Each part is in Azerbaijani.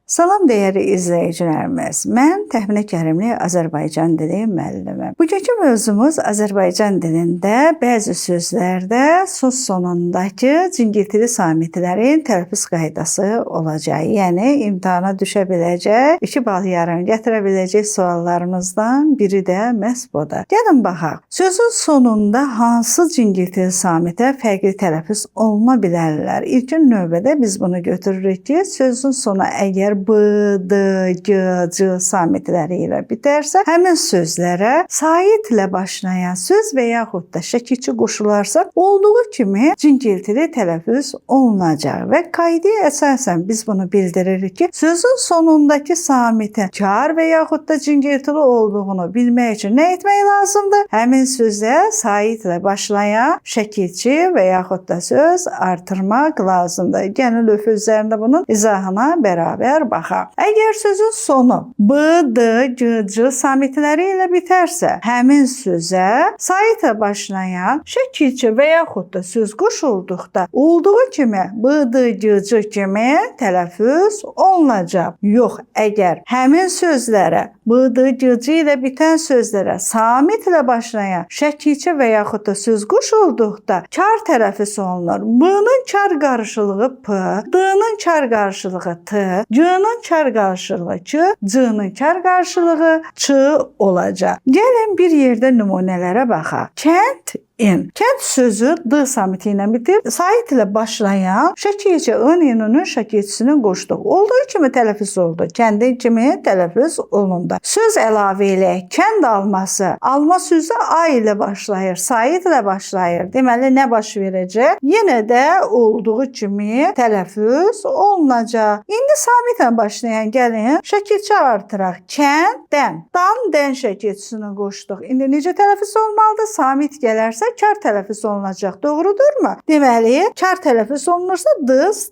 Salam dəyərli izləyicilərimiz. Mən Təxminə Kərimli Azərbaycan dili müəllimim. Bugünkü mövzumuz Azərbaycan dilində bəzi sözlərdə söz sonundakı cingiltili samitlərin tələffüz qaydası olacaq. Yəni imtahana düşə biləcək, 2 bal yarım gətirə biləcək suallarımızdan biri də məhz budur. Gəlin baxaq. Sözün sonunda hansı cingiltili samitə fərqli tələffüz oluna bilərlər? İlkin növbədə biz bunu götürürük ki, sözün sonu əgər b, d, g, c samitləri ilə bitərsə, həmin sözlərə sait ilə başlayan söz və yaxud da şəkilçi qoşularsa, olduğu kimi cingiltili tələffüz olunacaq və qaydaya əsasən biz bunu bildiririk ki, sözün sonundakı samitin kar və yaxud da cingiltili olduğunu bilmək üçün nə etmək lazımdır? Həmin sözə sait ilə başlayan şəkilçi və yaxud da söz artırmaq lazımdır. Gəlin lövhə üzərində bunun izahına bərabər baxaq. Əgər sözün sonu b, d, g, c samitləri ilə bitərsə, həmin sözə saitlə başlayan şəkilçi və yaxud da söz qoşulduqda olduğu kimi b, d, g, c kimi tələffüz olunacaq. Yox, əgər həmin sözlərə b, d, g, c ilə bitən sözlərə samitlə başlayan şəkilçi və yaxud da söz qoşulduqda kar tələffüz olunur. B-nin kar qarşılığı p, d-nin kar qarşılığı t, g-nin kar qarşılığı ç, c-nin kar qarşılığı ç olacaq. Gəlin bir yerdə nümunələrə baxaq. Kənd Kənd sözü d samiti ilə bitir. Sait ilə başlayan şəkilçi ın şəkilçisini qoşduq. Olduğu kimi tələffüz oldu. Kəndin kimi tələffüz olundu. Söz əlavə ilə kənd alması. Alma sözü a ilə başlayır. Sait ilə başlayır. Deməli nə baş verəcək? Yenə də olduğu kimi tələffüz olunacaq. İndi samitlə başlayan gəlin şəkilçi artıraq. Kənddən. Dan şəkilçisini qoşduq. İndi necə tələffüz olmalıdır? Samit gələrsə kar tələffüz olunacaq. Doğrudurmu? Deməli, kar tələffüz olunursa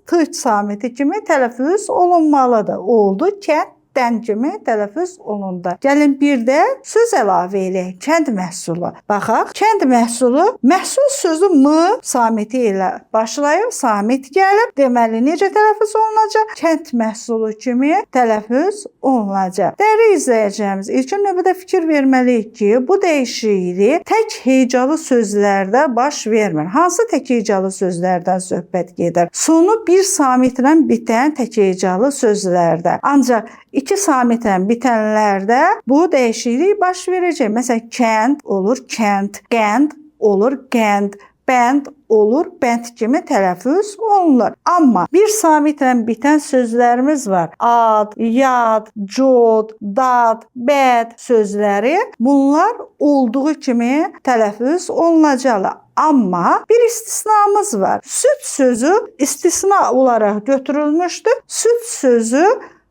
t samiti kimi tələffüz olunmalıdır. Oldu kənddən kimi tələffüz olundu. Gəlin bir də söz əlavə eləyək. Kənd məhsulu. Baxaq, kənd məhsulu, məhsul sözü m samiti ilə başlayıb, samit gəlib. Deməli, necə tələffüz olunacaq? Kənd məhsulu kimi tələffüz olunacaq. Dəyərli izləyicilərimiz, ilkin növbədə fikir verməliyik ki, bu dəyişiklik tək hecalı sözlərdə baş vermir. Hansı tək hecalı sözlərdən söhbət gedir? Sonu bir samitlə bitən tək hecalı sözlərdə. Ancaq 2 samitlə bitənlərdə bu dəyişiklik baş verəcək. Məsələn, kənd olur kənd, qənd olur qənd, bənd olur bənd kimi tələffüz olunur. Amma bir samitlə bitən sözlərimiz var. Ad, yad, cod, dad, bəd sözləri bunlar olduğu kimi tələffüz olunacaqlar. Amma bir istisnamız var. Süd sözü istisna olaraq götürülmüşdür. Süd sözü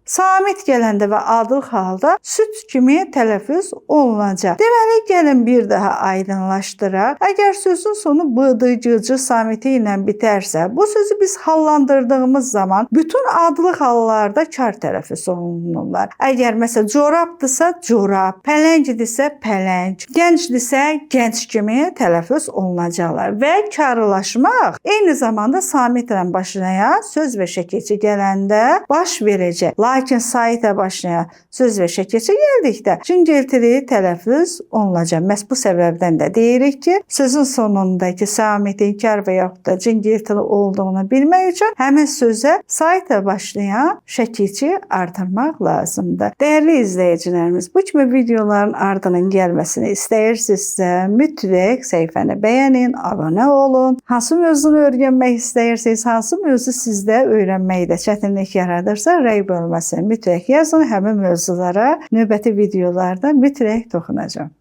samit gələndə və adıl halda süd kimi tələffüz olunacaq. Deməli, gəlin bir daha aydınlaşdıraq. Əgər sözün sonu b, d, g, c samiti ilə bitərsə, bu sözü biz hallandırdığımız zaman bütün adlı hallarda kar tələffüz olunurlar. Əgər məsələn corabdırsa corab, pələngdirsə pələng, gəncdirsə gənc kimi tələffüz olunacaqlar. Və karlaşmaq eyni zamanda samitlə başlayan söz və şəkilçi gələndə baş verəcək. Lakin saitlə başlayan söz və şəkilçi gəldikdə cingiltili tələffüz olunacaq. Məhz bu səbəbdən də deyirik ki, sözün sonundakı samitin kar və yaxud da cingiltili olduğunu bilmək üçün həmin sözə saitlə başlayan şəkilçi artırmaq lazımdır. Dəyərli izləyicilərimiz, bu kimi videoların ardının gəlməsini istəyirsinizsə, mütləq səhifəni bəyənin, abunə olun. Hansı mövzunu öyrənmək istəyirsiniz, hansı mövzu sizdə öyrənməkdə çətinlik yaradırsa, rəy bölməsi mütləq yazın. Həmin mövzulara növbəti videolarda mütləq toxunacağam.